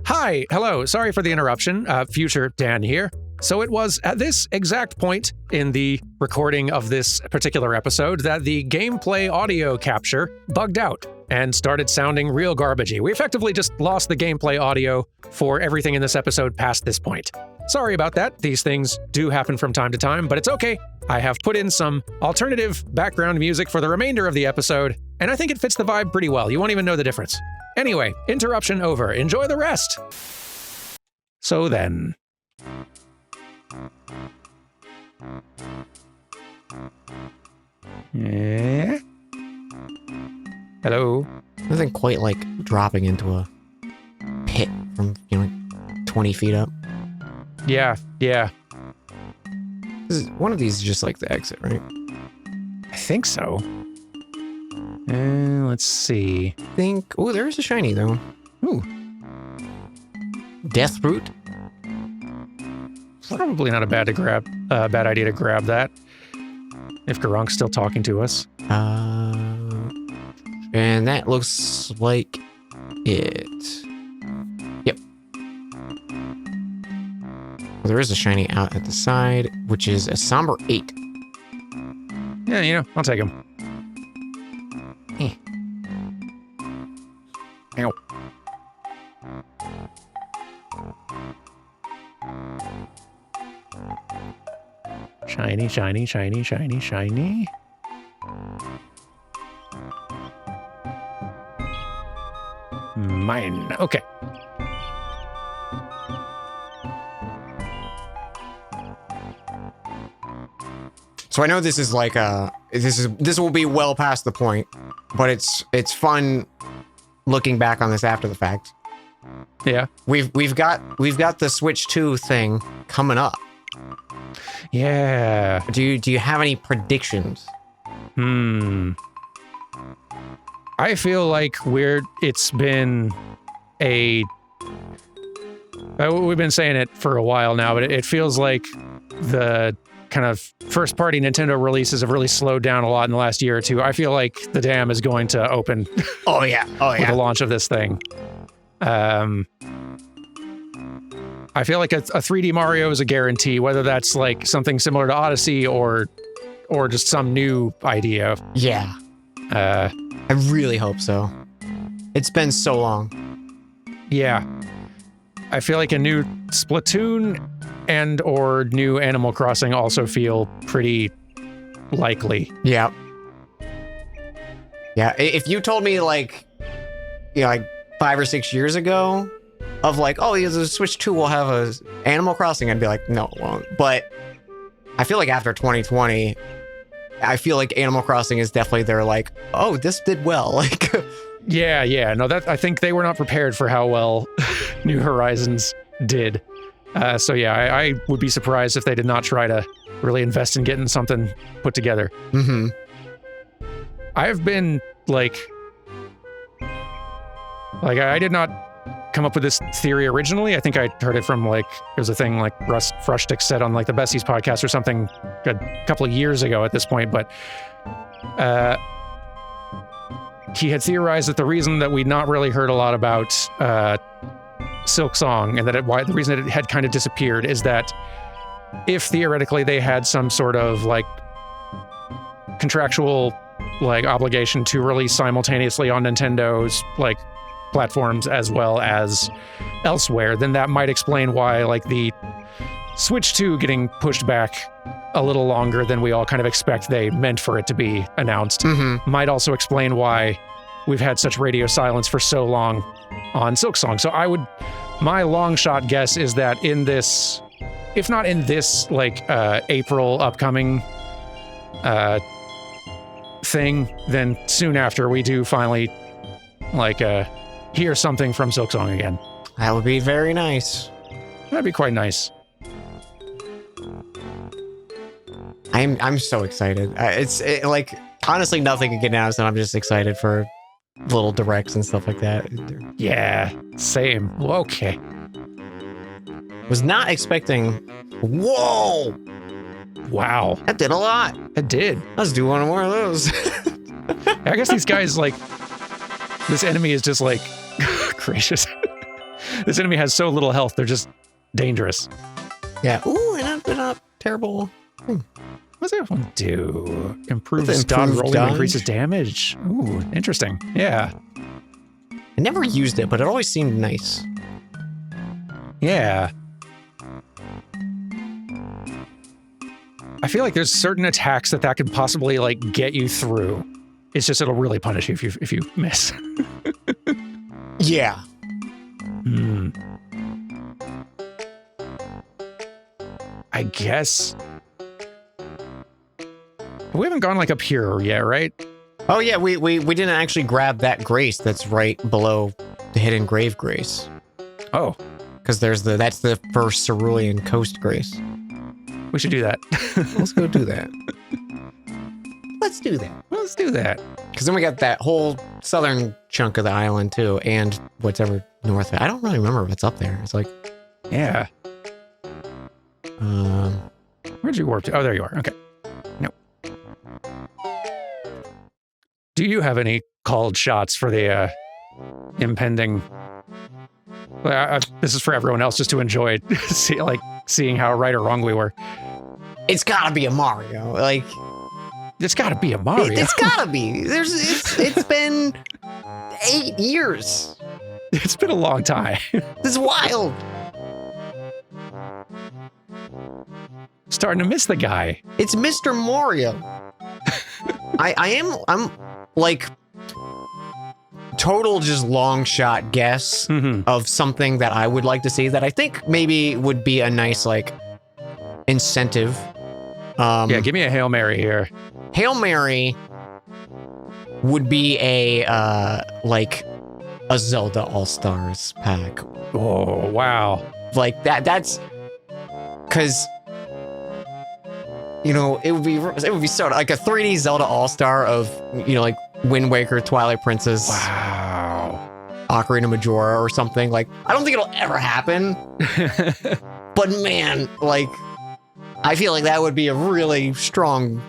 Hi, hello, sorry for the interruption. Future Dan here. So it was at this exact point in the recording of this particular episode that the gameplay audio capture bugged out and started sounding real garbagey. We effectively just lost the gameplay audio for everything in this episode past this point. Sorry about that. These things do happen from time to time, but it's okay. I have put in some alternative background music for the remainder of the episode, and I think it fits the vibe pretty well. You won't even know the difference. Anyway, interruption over. Enjoy the rest. So then. Yeah. Hello. Nothing quite like dropping into a pit from, 20 feet up. Yeah. One of these is just like the exit, right? I think so. Let's see. Oh, there's a shiny though. Ooh. Death root. Probably not a bad idea to grab that. If Garunk's still talking to us. And that looks like it. Yep. Well, there is a shiny out at the side, which is a somber 8. Yeah, I'll take him. Ow. Shiny, shiny, shiny, shiny, shiny. Mine. Okay. So I know this is like this will be well past the point, but it's fun looking back on this after the fact. Yeah. We've got the Switch 2 thing coming up. Yeah. Do you have any predictions? I feel like it's been we've been saying it for a while now, but it feels like the kind of first-party Nintendo releases have really slowed down a lot in the last year or two. I feel like the dam is going to open. Oh yeah. With the launch of this thing. I feel like a 3D Mario is a guarantee, whether that's like something similar to Odyssey or just some new idea. Yeah. I really hope so. It's been so long. Yeah. I feel like a new Splatoon and or new Animal Crossing also feel pretty likely. Yeah. Yeah, if you told me like 5 or 6 years ago of like, oh, yeah, the Switch 2 will have a Animal Crossing, I'd be like, no, it won't. But I feel like after 2020, I feel like Animal Crossing is definitely their like, oh, this did well. Like, yeah. No, I think they were not prepared for how well New Horizons did. So yeah, I would be surprised if they did not try to really invest in getting something put together. Mm-hmm. I've been like I did not come up with this theory originally. I think I heard it from it was a thing like Russ Frushtick said on the Besties podcast or something a couple of years ago at this point, but he had theorized that the reason that we'd not really heard a lot about Silk Song and that the reason it had kind of disappeared is that if theoretically they had some sort of contractual obligation to release simultaneously on Nintendo's platforms as well as elsewhere, then that might explain why the Switch 2 getting pushed back a little longer than we all kind of expect they meant for it to be announced. Mm-hmm. Might also explain why we've had such radio silence for so long on Silk Song. So my long shot guess is that in this, if not in this April upcoming thing, then soon after we do finally hear something from Silk Song again. That would be very nice. That'd be quite nice. I'm so excited. Honestly, nothing can get announced, and I'm just excited for little directs and stuff like that. Yeah, same. Well, okay. Was not expecting. Whoa! Wow. That did a lot. It did. Let's do one more of those. I guess these guys, like, this enemy is just like, gracious. This enemy has so little health, they're just dangerous. Yeah. Ooh, and a terrible thing. What does that one do? Improves Improved stun rolling, dodge? increases damage. Ooh, interesting. Yeah. I never used it, but it always seemed nice. Yeah. I feel like there's certain attacks that could possibly like get you through. It's just it'll really punish you if you miss. Yeah. Hmm. I guess. We haven't gone like up here yet, right? Oh yeah, we didn't actually grab that grace that's right below the hidden grave grace. Oh, Because that's the first Cerulean coast grace. we should do that. Let's go do that. Let's do that. Let's do that. Because then we got that whole southern chunk of the island too, and whatever north of it. I don't really remember what's up there. It's like, Yeah. um, Where'd you warp to? Oh, there you are. Okay. Nope. Do you have any called shots for the impending? Well, this is for everyone else just to enjoy seeing how right or wrong we were. it's gotta be a Mario. Like, It's got to be a Mario. it's gotta be. It's been 8 years. It's been a long time. This is wild. Starting to miss the guy. It's Mr. Mario. I'm like total just long shot guess Mhm. of something that I would like to see that I think maybe would be a nice like incentive. Yeah, give me a Hail Mary here. Hail Mary would be a like a Zelda All-Stars pack. Oh, wow. Like that's because it would be sort of like a 3D Zelda All-Star of like Wind Waker, Twilight Princess, Wow. Ocarina Majora or something. Like I don't think it'll ever happen, but man, like I feel like that would be a really strong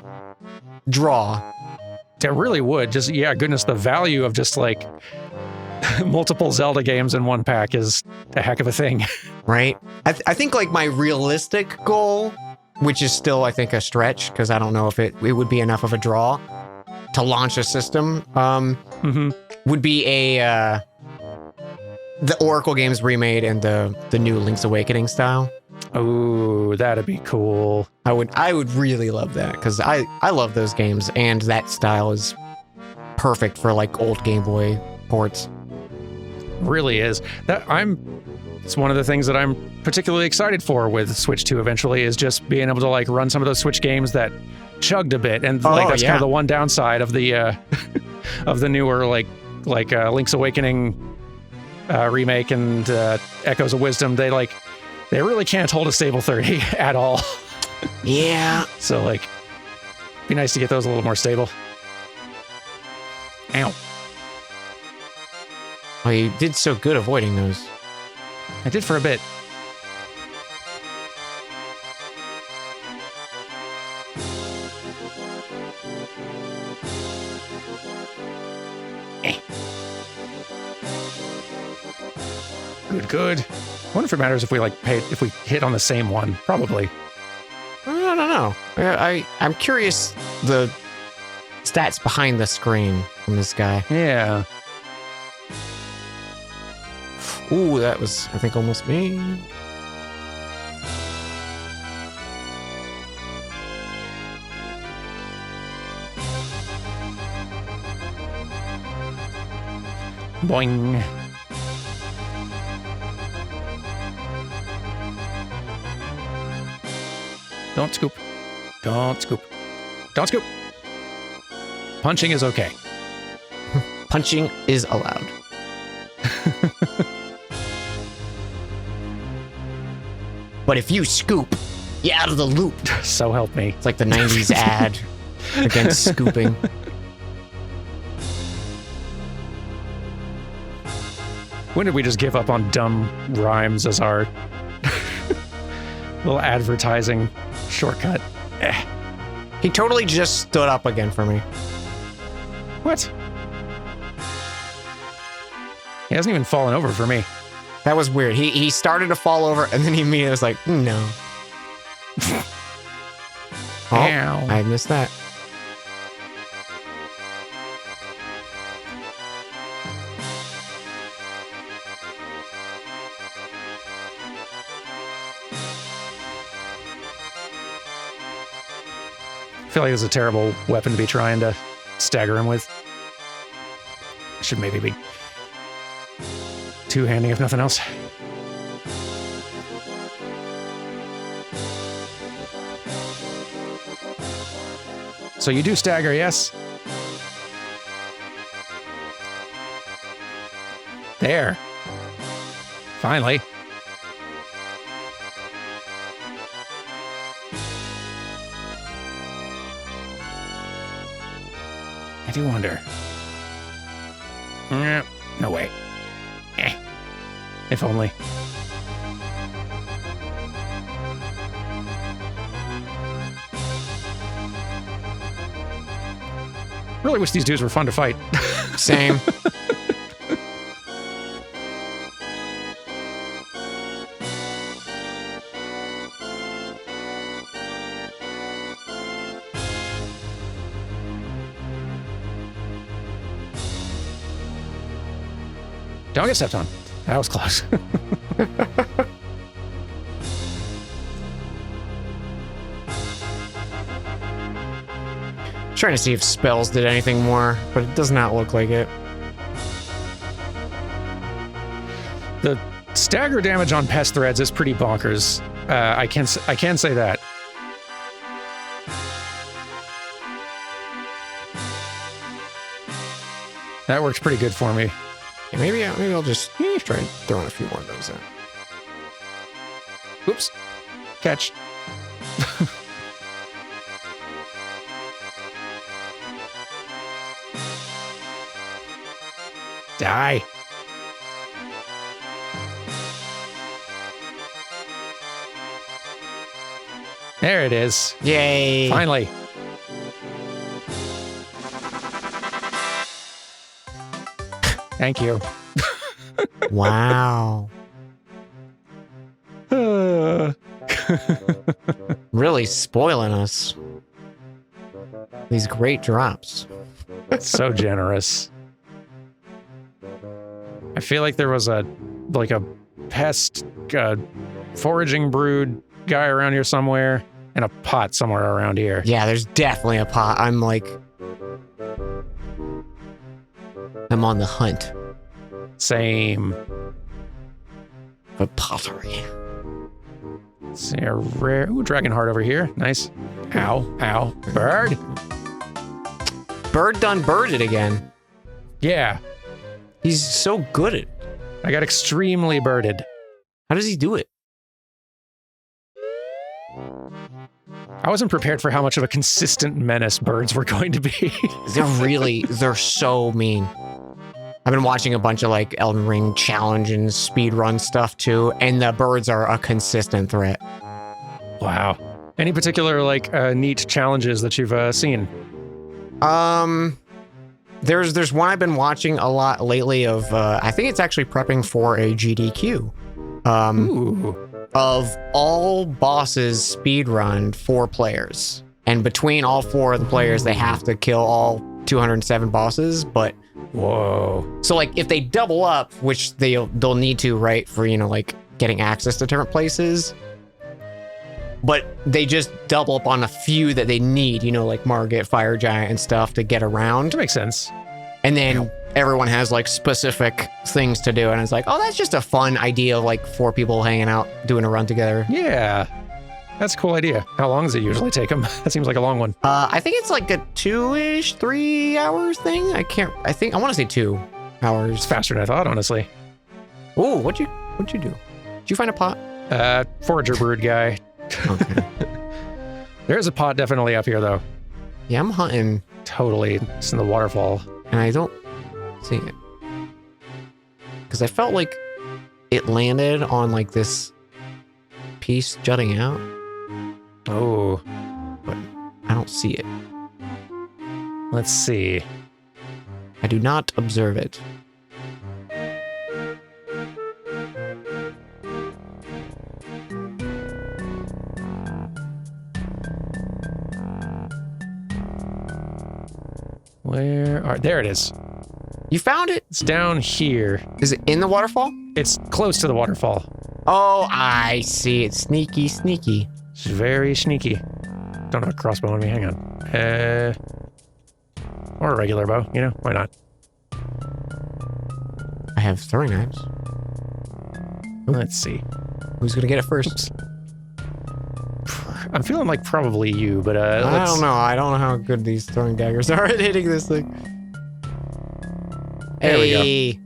draw. It really would. Just, yeah, goodness, the value of just like multiple Zelda games in one pack is a heck of a thing. Right? I think like my realistic goal, which is still I think a stretch because I don't know if it would be enough of a draw to launch a system, would be the Oracle games remade and the new Link's Awakening style. Oh, that'd be cool. I would really love that because I love those games and that style is perfect for like old Game Boy ports. Really is. It's one of the things that I'm particularly excited for with Switch 2 eventually is just being able to like run some of those Switch games that chugged a bit. And like that's kind of the one downside of the of the newer like Link's Awakening remake and Echoes of Wisdom. They really can't hold a stable 30 at all. Yeah. So like be nice to get those a little more stable. Ow. Oh, you did so good avoiding those. I did for a bit. Good. I wonder if it matters if we if we hit on the same one. Probably. I don't know. I'm curious the stats behind the screen from this guy. Yeah. Ooh, that was, I think, almost me. Boing. Don't scoop. Don't scoop. Don't scoop. Punching is okay. Punching is allowed. But if you scoop, you're out of the loop. So help me. It's like the 90s ad against scooping. When did we just give up on dumb rhymes as our Little advertising shortcut. He totally just stood up again for me. What? He hasn't even fallen over for me. That was weird. He started to fall over, and then he immediately was like, no. Oh, Ow. I missed that. I feel like this is a terrible weapon to be trying to stagger him with. Should maybe be two-handing if nothing else. So you do stagger, yes? There. Finally. I do wonder. No way. If only. Really wish these dudes were fun to fight. Same. Don't get stepped on. That was close. Trying to see if spells did anything more, but it does not look like it. The stagger damage on pest threads is pretty bonkers. I can say that. That works pretty good for me. Yeah, maybe I'll just try throwing a few more of those in. Oops. Catch. Die. There it is. Yay! Finally. Thank you. Wow. Really spoiling us. These great drops. So generous. I feel like there was a pest foraging brood guy around here somewhere and a pot somewhere around here. Yeah, there's definitely a pot. I'm on the hunt Same. for pottery. See a rare dragon heart over here. Nice. Ow, ow. Bird. Bird done birded again. Yeah. He's so good at it. I got extremely birded. How does he do it? I wasn't prepared for how much of a consistent menace birds were going to be. They're so mean. I've been watching a bunch of Elden Ring challenge and speedrun stuff too, and the birds are a consistent threat. Wow. Any particular neat challenges that you've seen? There's one I've been watching a lot lately of, I think it's actually prepping for a GDQ. Ooh. Of all bosses speedrun 4 players. And between all 4 of the players, they have to kill all 207 bosses, but... Whoa. So, if they double up, which they'll need to, right, for, getting access to different places, but they just double up on a few that they need, like Margit, Fire Giant, and stuff to get around. That makes sense. And then everyone has specific things to do, and it's oh, that's just a fun idea of 4 people hanging out doing a run together. Yeah. That's a cool idea. How long does it usually take them? That seems like a long one. I think it's a 2-ish, 3 hours thing. I want to say 2 hours. It's faster than I thought, honestly. Ooh, what'd you do? Did you find a pot? Forager brood guy. Okay. There's a pot definitely up here, though. Yeah, I'm hunting. Totally. It's in the waterfall. And I don't see it. Because I felt like it landed on this piece jutting out, Oh, but I don't see it. let's see. I do not observe it. There it is. You found it? It's down here. Is it in the waterfall? It's close to the waterfall. Oh, I see. It's sneaky, sneaky. It's very sneaky. Don't have a crossbow on me. Hang on. Or a regular bow. You know, why not? I have throwing knives. Let's see. Who's gonna get it first? I'm feeling like probably you, but I don't know. I don't know how good these throwing daggers are at hitting this thing. There we Hey.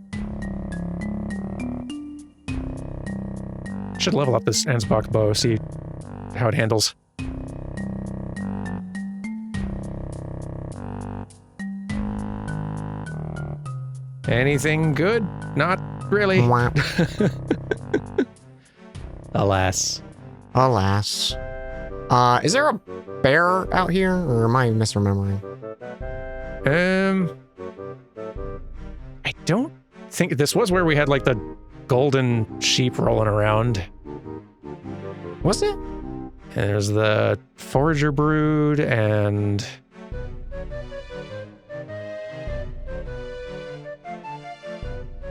Should level up this Ansbach bow, see how it handles. Anything good? Not really. Wah. Alas. Alas. Is there a bear out here, or am I misremembering? I don't think this was where we had like the golden sheep rolling around. Was it? And there's the forager brood and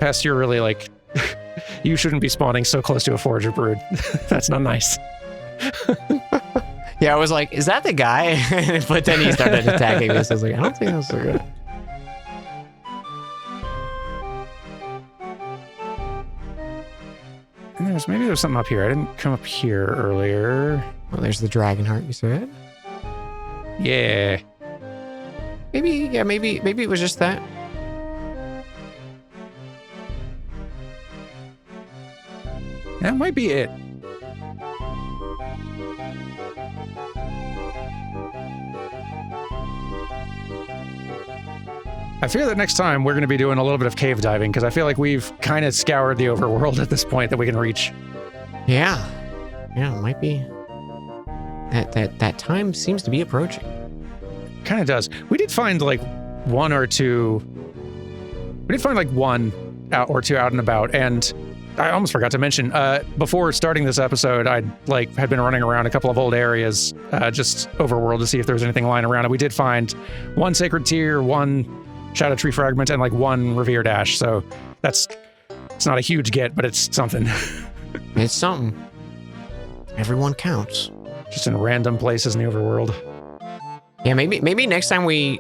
Pest, you're really like you shouldn't be spawning so close to a forager brood. That's not nice. Yeah, I was like, is that the guy? But then he started attacking me, so I was like, I don't think that's so good. And maybe there's something up here. I didn't come up here earlier. Well, there's the dragon heart you said. Yeah. Maybe it was just that. That might be it. I fear that next time we're going to be doing a little bit of cave diving because I feel like we've kind of scoured the overworld at this point that we can reach. Yeah. Yeah, it might be. That time seems to be approaching. Kind of does. We did find like one or two. We did find like one or two out and about, and I almost forgot to mention, before starting this episode, I had been running around a couple of old areas, just overworld to see if there was anything lying around. And we did find one sacred tear, one shadow tree fragment, and like one revered ash. So it's not a huge get, but it's something. It's something. Everyone counts. Just in random places in the overworld. Yeah, maybe next time we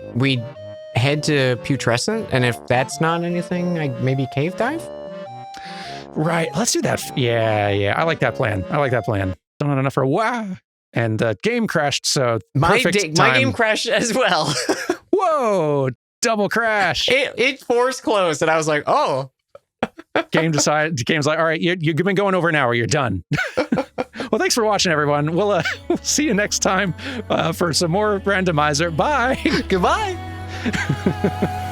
head to Putrescent, and if that's not anything, maybe cave dive? Right, let's do that. Yeah, I like that plan. Don't have enough for a while. And the game crashed, so My perfect time. game crashed as well. Whoa, double crash. It forced closed, and I was like, oh. Game's like, all right, you've been going over an hour. You're done. Well, thanks for watching, everyone. We'll see you next time for some more Randomizer. Bye. Goodbye.